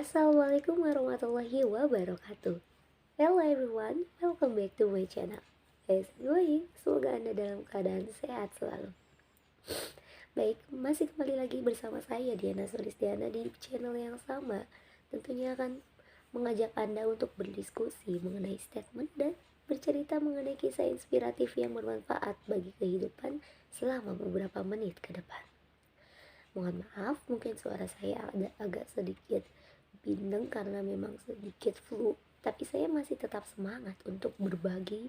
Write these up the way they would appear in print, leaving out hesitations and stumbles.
Assalamualaikum warahmatullahi wabarakatuh. Hello everyone, welcome back to my channel. How's it going? Semoga Anda dalam keadaan sehat selalu. Baik, masih kembali lagi bersama saya Diana Sulistiana di channel yang sama. Tentunya akan mengajak Anda untuk berdiskusi mengenai statement dan bercerita mengenai kisah inspiratif yang bermanfaat bagi kehidupan selama beberapa menit ke depan. Mohon maaf, mungkin suara saya agak sedikit bindeng karena memang sedikit flu, tapi saya masih tetap semangat untuk berbagi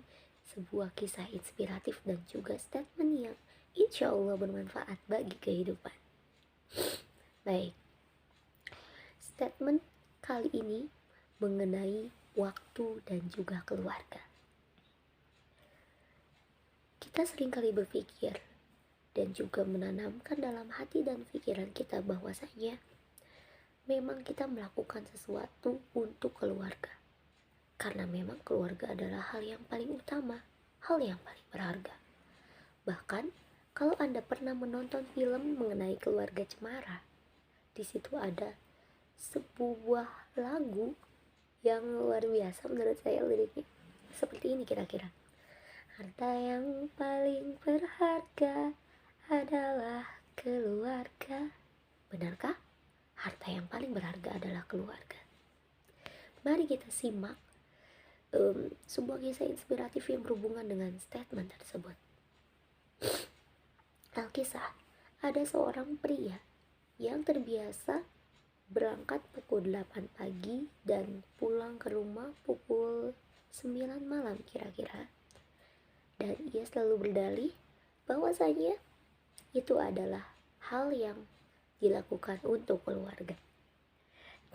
sebuah kisah inspiratif dan juga statement yang insya Allah bermanfaat bagi kehidupan. Baik, statement kali ini mengenai waktu dan juga keluarga. Kita seringkali berpikir dan juga menanamkan dalam hati dan pikiran kita bahwasanya memang kita melakukan sesuatu untuk keluarga. Karena memang keluarga adalah hal yang paling utama, hal yang paling berharga. Bahkan kalau Anda pernah menonton film mengenai keluarga Cemara, di situ ada sebuah lagu yang luar biasa menurut saya liriknya. Seperti ini kira-kira. Harta yang paling berharga adalah keluarga. Benarkah? Harta yang paling berharga adalah keluarga. Mari kita simak sebuah kisah inspiratif yang berhubungan dengan statement tersebut. Alkisah, ada seorang pria yang terbiasa berangkat pukul 8 pagi dan pulang ke rumah pukul 9 malam kira-kira. Dan ia selalu berdalih bahwasanya itu adalah hal yang dilakukan untuk keluarga.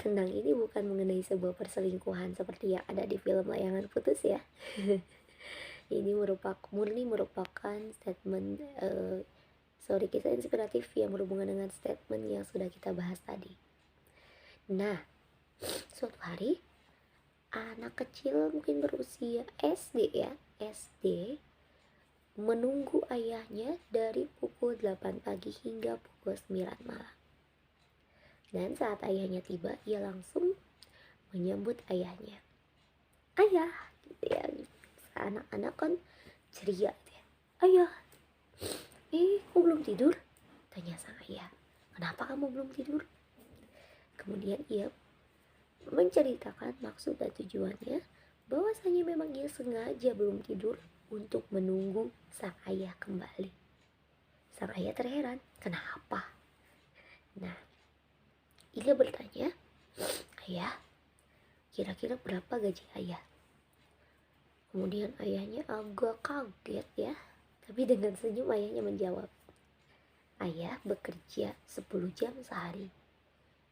Tenang, ini bukan mengenai sebuah perselingkuhan seperti yang ada di film Layangan Putus ya. Ini murni merupakan statement kisah inspiratif yang berhubungan dengan statement yang sudah kita bahas tadi. Nah, suatu hari anak kecil mungkin berusia SD menunggu ayahnya dari pukul 8 pagi hingga pukul 9 malam. Dan saat ayahnya tiba, ia langsung menyambut ayahnya. Ayah, gitu ya. Anak-anak kan ceria gitu ya. Ayah, kok belum tidur? Tanya sang ayah. Kenapa kamu belum tidur? Kemudian ia menceritakan maksud dan tujuannya, bahwasanya memang ia sengaja belum tidur untuk menunggu sang ayah kembali. Sang ayah terheran, kenapa? Nah, ia bertanya, ayah, kira-kira berapa gaji ayah? Kemudian ayahnya agak kaget ya, tapi dengan senyum ayahnya menjawab, ayah bekerja 10 jam sehari.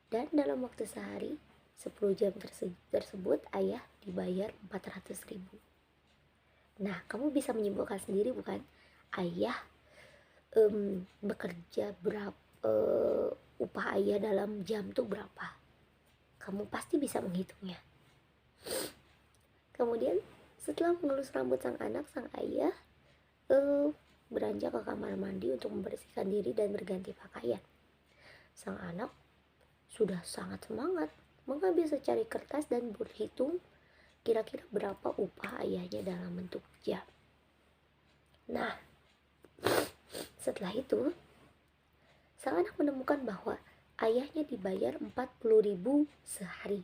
Dan dalam waktu sehari, 10 jam tersebut ayah dibayar 400.000. Nah, kamu bisa menyimpulkan sendiri bukan? Ayah bekerja berapa, upah ayah dalam jam tuh berapa? Kamu pasti bisa menghitungnya. Kemudian setelah mengelus rambut sang anak, sang ayah beranjak ke kamar mandi untuk membersihkan diri dan berganti pakaian. Sang anak sudah sangat semangat mengambil secari kertas dan berhitung kira-kira berapa upah ayahnya dalam bentuk jam. Nah, setelah itu sang anak menemukan bahwa ayahnya dibayar 40.000 sehari.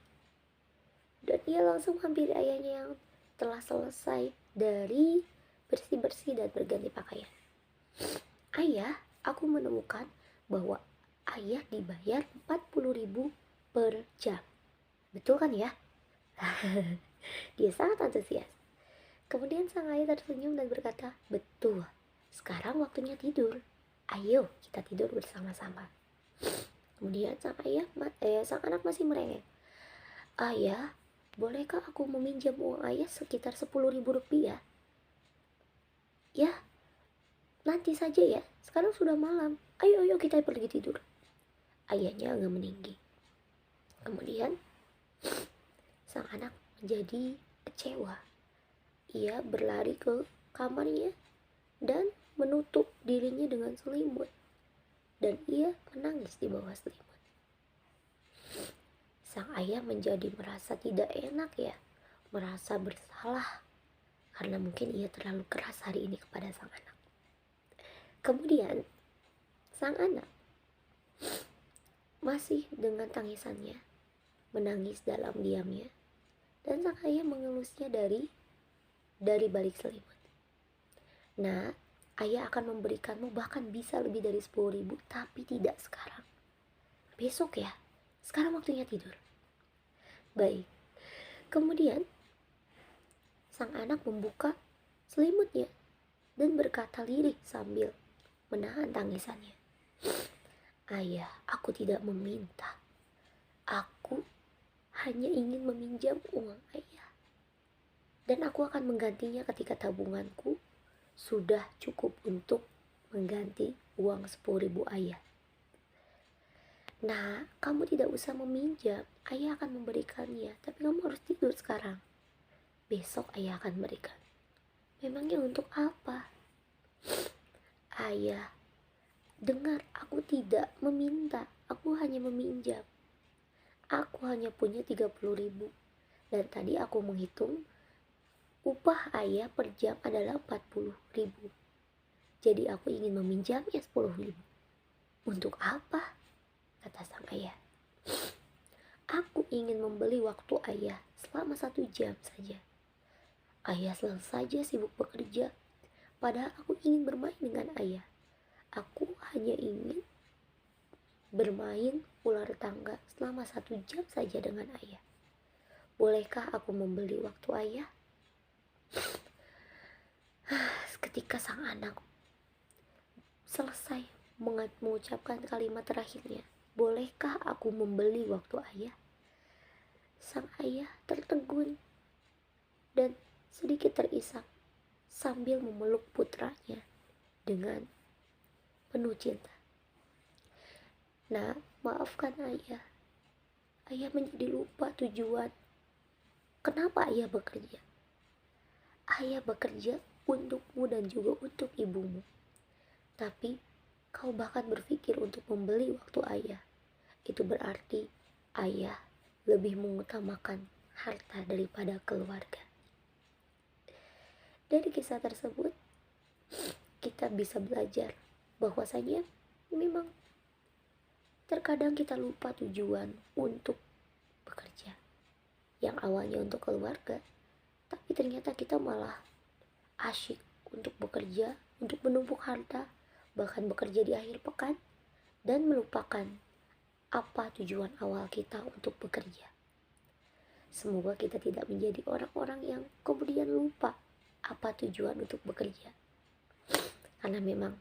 Dan ia langsung hampiri ayahnya yang telah selesai dari bersih-bersih dan berganti pakaian. Ayah, aku menemukan bahwa ayah dibayar 40.000 per jam. Betul kan ya? Dia sangat antusias. Kemudian sang ayah tersenyum dan berkata, betul, sekarang waktunya tidur. Ayo kita tidur bersama-sama. Kemudian sang anak masih merengek. Ayah, bolehkah aku meminjam uang ayah sekitar 10.000 rupiah? Ya, nanti saja ya, sekarang sudah malam. Ayo kita pergi tidur. Ayahnya agak meninggi. Kemudian sang anak menjadi kecewa. Ia berlari ke kamarnya dan menutup dirinya dengan selimut. Dan ia menangis di bawah selimut. Sang ayah menjadi merasa tidak enak ya, merasa bersalah karena mungkin ia terlalu keras hari ini kepada sang anak. Kemudian sang anak masih dengan tangisannya menangis dalam diamnya, dan sang ayah mengelusnya dari balik selimut. Nah, ayah akan memberikanmu bahkan bisa lebih dari 10.000, tapi tidak sekarang. Besok ya, sekarang waktunya tidur. Baik, kemudian sang anak membuka selimutnya dan berkata lirih sambil menahan tangisannya. Ayah, aku tidak meminta. Aku hanya ingin meminjam uang ayah. Dan aku akan menggantinya ketika tabunganku sudah cukup untuk mengganti uang 10.000 ayah. Nah, kamu tidak usah meminjam. Ayah akan memberikannya. Tapi kamu harus tidur sekarang. Besok ayah akan berikan. Memangnya untuk apa? Ayah, dengar, aku tidak meminta. Aku hanya meminjam. Aku hanya punya 30.000. Dan tadi aku menghitung upah ayah per jam adalah 40.000. Jadi aku ingin meminjamnya 10.000. Untuk apa? Kata sang ayah. Aku ingin membeli waktu ayah selama 1 jam saja. Ayah selalu saja sibuk bekerja. Padahal aku ingin bermain dengan ayah. Aku hanya ingin bermain ular tangga selama 1 jam saja dengan ayah. Bolehkah aku membeli waktu ayah? Ketika sang anak selesai mengucapkan kalimat terakhirnya, bolehkah aku membeli waktu ayah? Sang ayah tertegun dan sedikit terisak sambil memeluk putranya dengan penuh cinta. Nah, maafkan ayah. Ayah menjadi lupa tujuan. Kenapa ayah bekerja? Ayah bekerja untukmu dan juga untuk ibumu. Tapi kau bahkan berpikir untuk membeli waktu ayah. Itu berarti ayah lebih mengutamakan harta daripada keluarga. Dari kisah tersebut, kita bisa belajar bahwasanya memang terkadang kita lupa tujuan untuk bekerja. Yang awalnya untuk keluarga, tapi ternyata kita malah asyik untuk bekerja, untuk menumpuk harta, bahkan bekerja di akhir pekan, dan melupakan apa tujuan awal kita untuk bekerja. Semoga kita tidak menjadi orang-orang yang kemudian lupa apa tujuan untuk bekerja. Karena memang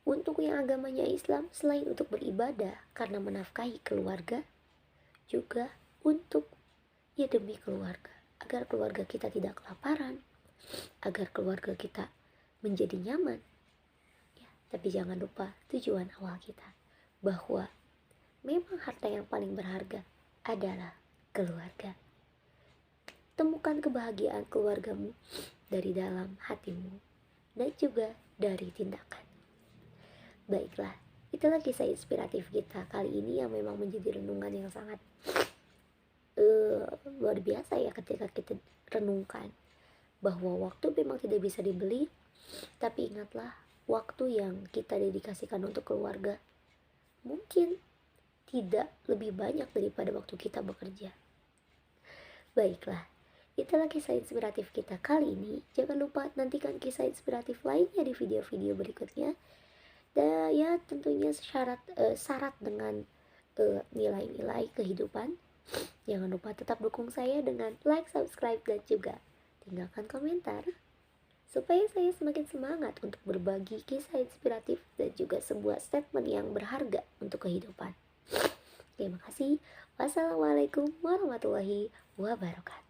untuk yang agamanya Islam, selain untuk beribadah karena menafkahi keluarga, juga untuk demi keluarga, agar keluarga kita tidak kelaparan, agar keluarga kita menjadi nyaman ya. Tapi jangan lupa tujuan awal kita, bahwa memang harta yang paling berharga adalah keluarga. Temukan kebahagiaan keluargamu dari dalam hatimu dan juga dari tindakan. Baiklah, itulah kisah inspiratif kita kali ini yang memang menjadi renungan yang sangat luar biasa ya, ketika kita renungkan bahwa waktu memang tidak bisa dibeli. Tapi ingatlah, waktu yang kita dedikasikan untuk keluarga mungkin tidak lebih banyak daripada waktu kita bekerja. Baiklah, itulah kisah inspiratif kita kali ini. Jangan lupa nantikan kisah inspiratif lainnya di video-video berikutnya. Dan ya tentunya syarat dengan nilai-nilai kehidupan. Jangan lupa tetap dukung saya dengan like, subscribe, dan juga tinggalkan komentar, supaya saya semakin semangat untuk berbagi kisah inspiratif dan juga sebuah statement yang berharga untuk kehidupan. Terima kasih. Wassalamualaikum warahmatullahi wabarakatuh.